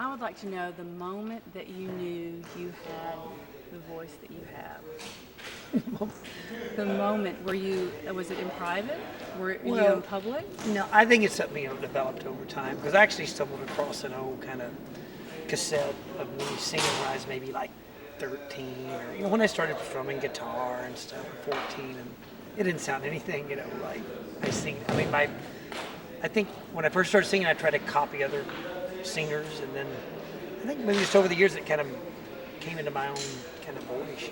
I would like to know the moment that you knew you had the voice that you have. The moment, was it in private? Were you Well, in public? no, I think it's something developed over time because I actually stumbled across an old kind of cassette of me singing when I was maybe like 13 or when I started strumming guitar and stuff at 14, and it didn't sound anything like I sing. I mean, I think when I first started singing, I tried to copy other singers, and then I think maybe just over the years it kind of came into my own kind of voice.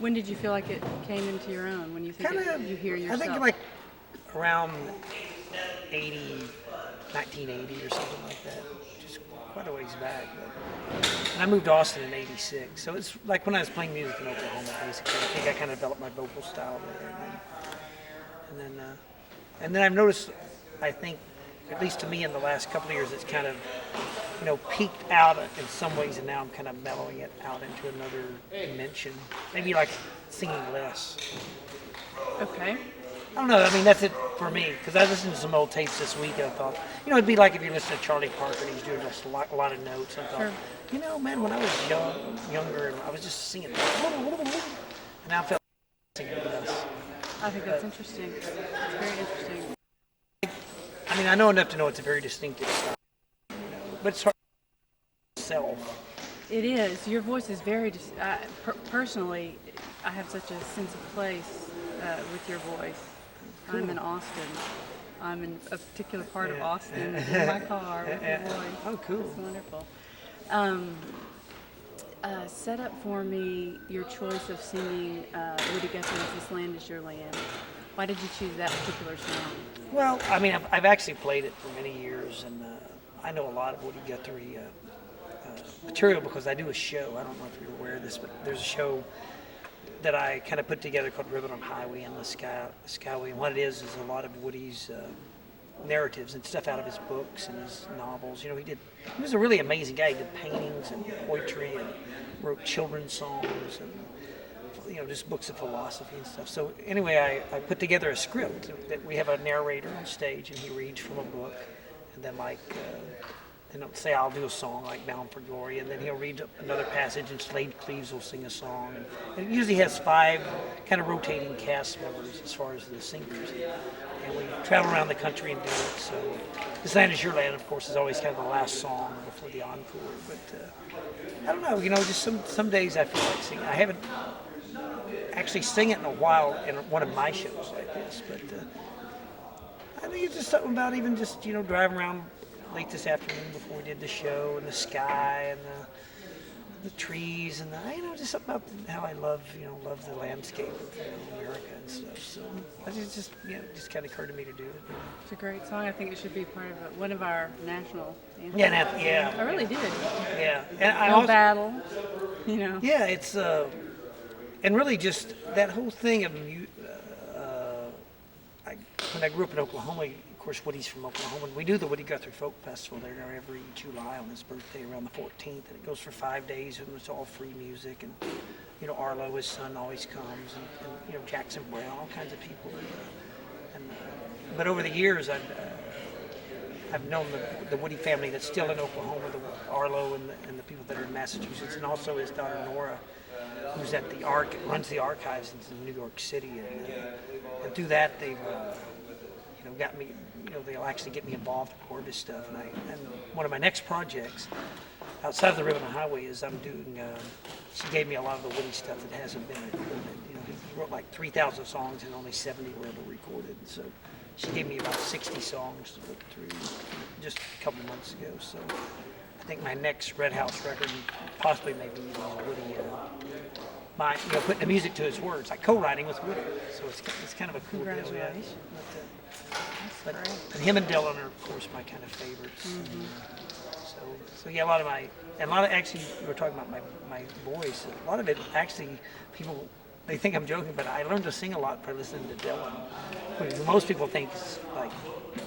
When did you feel like it came into your own? When you think you hear yourself? I think like around 80, 1980 or something like that. Just quite a ways back. And I moved to Austin in '86, so it's like when I was playing music in Oklahoma, basically. I think I kind of developed my vocal style there, and then I've noticed. I think, at least to me, in the last couple of years, it's kind of peaked out in some ways, and now I'm kind of mellowing it out into another dimension. Maybe like singing less. Okay. I don't know. I mean, that's it for me because I listened to some old tapes this week, and I thought, it'd be like if you listen to Charlie Parker and he's doing just a lot of notes. And I thought, Sure. Man, when I was younger, and I was just singing, and now I felt singing less. I think that's interesting. It's very interesting. I mean, I know enough to know it's a very distinctive style, but it's hard to sell. It is. Your voice is very. Personally, I have such a sense of place with your voice. Cool. I'm in Austin. I'm in a particular part of Austin in my car with your voice. Oh, cool. It's wonderful. Set up for me your choice of singing Woody Guthrie's "This Land Is Your Land." Why did you choose that particular song? Well, I mean, I've actually played it for many years, and I know a lot of Woody Guthrie material because I do a show. I don't know if you're aware of this, but there's a show that I kind of put together called Ribbon on Highway and the Skyway. And what it is a lot of Woody's narratives and stuff out of his books and his novels. He was a really amazing guy. He did paintings and poetry and wrote children's songs and just books of philosophy and stuff. So anyway, I put together a script that we have a narrator on stage and he reads from a book, and then say I'll do a song like Bound for Glory, and then he'll read another passage and Slade Cleaves will sing a song. And it usually has 5 kind of rotating cast members as far as the singers. And we travel around the country and do it. So This Land Is Your Land, of course, is always kind of the last song before the encore. But I don't know, just some days I feel like singing. I haven't actually sing it in a while in one of my shows like this, but I think it's just something about even just driving around late this afternoon before we did the show, and the sky and the trees and just something about how I love the landscape of America and stuff. So it just kind of occurred to me to do it. It's a great song. I think it should be part of one of our national anthems. Yeah. I really did. Yeah, and I No also, battle. Yeah, it's and really just that whole thing of when I grew up in Oklahoma, of course Woody's from Oklahoma, and we do the Woody Guthrie Folk Festival there every July on his birthday around the 14th, and it goes for 5 days, and it's all free music, and Arlo, his son, always comes, and Jackson Brown, all kinds of people, but over the years I've known the Woody family that's still in Oklahoma, the Arlo and the people that are in Massachusetts, and also his daughter Nora, who's at the runs the archives in New York City, and through that they've got me. They'll actually get me involved in more of his stuff, and one of my next projects outside of the Ribbon Highway is I'm doing. She gave me a lot of the Woody stuff that hasn't been recorded. He wrote like 3,000 songs and only 70 were ever recorded. So she gave me about 60 songs to look through just a couple months ago. So I think my next Red House record, possibly maybe even Woody, putting the music to his words, like co-writing with Woody. So it's kind of a cool deal. Congratulations. But him and Dylan are, of course, my kind of favorites. Mm-hmm. So yeah, a lot of actually, we were talking about my voice. A lot of it actually, people, they think I'm joking, but I learned to sing a lot by listening to Dylan. Most people think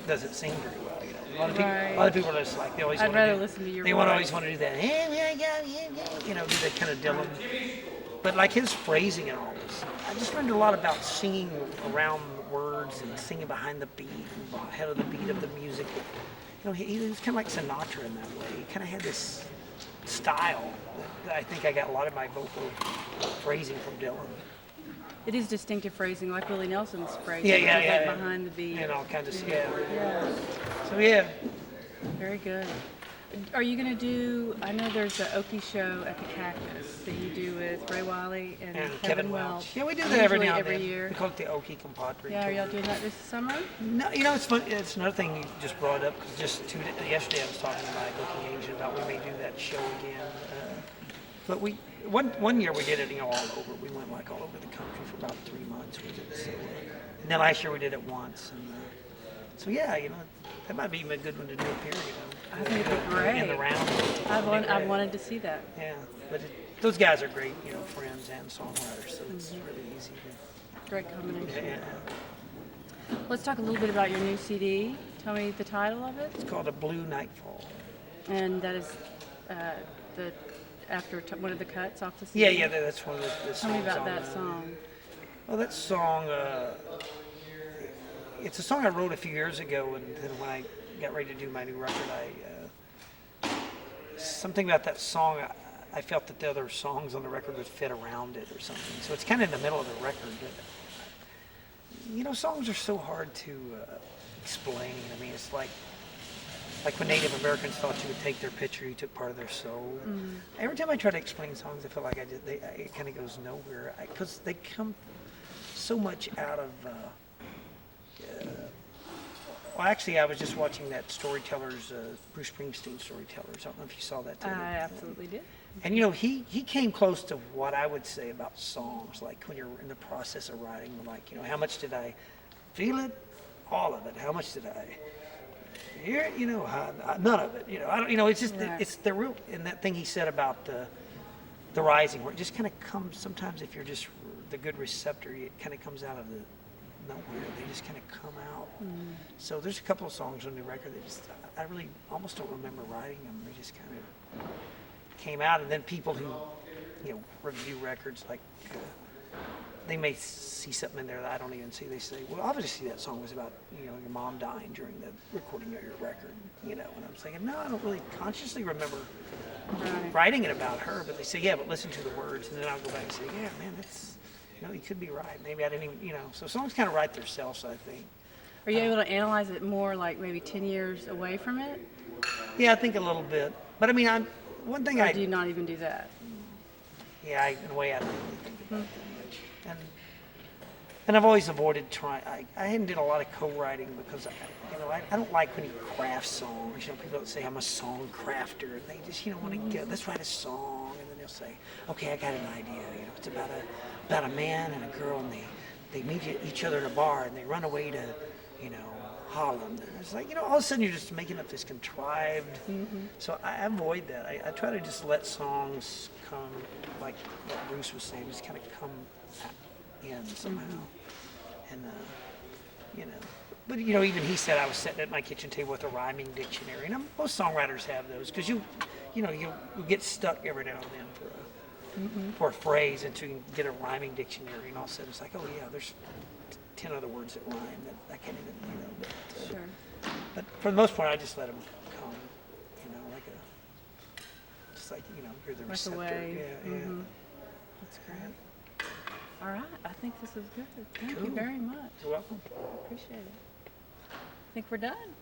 doesn't sing very well. A lot of people are just like, they always I'd want rather to do, listen to your they voice. always want to do that, do that kind of Dylan. But like his phrasing and all this, I just learned a lot about singing around words and singing behind the beat and ahead of the beat of the music. he was kind of like Sinatra in that way. He kind of had this style that I think I got a lot of my vocal phrasing from Dylan. It is distinctive phrasing, like Willie Nelson's phrasing. Yeah, which yeah, is yeah, like yeah. behind the beat. And all kinds of Yeah, So yeah, very good. Are you going to do, I know there's an Okie show at the Cactus that you do with Ray Wiley and Kevin Welch. Welch. Yeah, we do that every Usually now and every then. year. We call it the Okie Compadre. Yeah, are y'all Tour. doing that this summer? No, it's fun. It's another thing you just brought up. 'Cause just yesterday I was talking to my booking agent about we may do that show again. But one year we did it, all over. We went like all over the country for about 3 months. We did so, and then last year we did it once. And so yeah, that might be even a good one to do up here. I think it'd be great. In the round. I've wanted to see that. Yeah, but those guys are great, friends and songwriters. So it's really easy to. Great combination. Yeah. Let's talk a little bit about your new CD. Tell me the title of it. It's called A Blue Nightfall. And that is after one of the cuts off the CD. Yeah, that's one of the songs. Tell me about on, that song. Well, that song, it's a song I wrote a few years ago, and then when I got ready to do my new record, something about that song, I felt that the other songs on the record would fit around it or something. So it's kind of in the middle of the record. But, songs are so hard to explain. I mean, it's like when Native Americans thought you would take their picture, you took part of their soul. Every time I try to explain songs, I feel like it kind of goes nowhere because they come so much out of. Well, actually, I was just watching that Storytellers, Bruce Springsteen Storytellers. I don't know if you saw that today. I absolutely did. And he came close to what I would say about songs, like when you're in the process of writing, like, how much did I feel it? All of it. How much did I hear it? None of it. I don't. It's just Right. it's the real. And that thing he said about the rising, where it just kind of comes. Sometimes if you're just the good receptor, it kind of comes out of the nowhere. They just kind of come out. So there's a couple of songs on the record that I really almost don't remember writing them. They just kind of came out, and then people who review records, like they may see something in there that I don't even see. They say, well, obviously that song was about your mom dying during the recording of your record, and I'm thinking, no, I don't really consciously remember writing it about her. But they say, yeah, but listen to the words, and then I'll go back and say, yeah, man, that's you could be right. Maybe I didn't even so songs kind of write themselves, I think. Are you able to analyze it more, like maybe 10 years away from it? Yeah, I think a little bit. But I mean, one thing Or do you not even do that? Yeah, in a way, I don't really think about that much. And I've always avoided trying. I hadn't did a lot of co-writing because I don't like when you craft songs. People that say I'm a song crafter, and they just want to get let's write a song, and then they'll say, okay, I got an idea. It's about a man and a girl, and they meet each other in a bar, and they run away to Holland. And it's like all of a sudden you're just making up this contrived. So I avoid that. I try to just let songs come, like what Bruce was saying, just kind of come in somehow. And but even he said I was sitting at my kitchen table with a rhyming dictionary, and most songwriters have those because you get stuck every now and then for a phrase until you can get a rhyming dictionary, and all of a sudden it's like, oh yeah, there's 10 other words that rhyme that I can't even but, Sure. But for the most part, I just let them come, just like you're the Like a receptor. wave. Yeah. That's great. All right. I think this is good. Thank you Cool. very much. You're welcome. Appreciate it. I think we're done.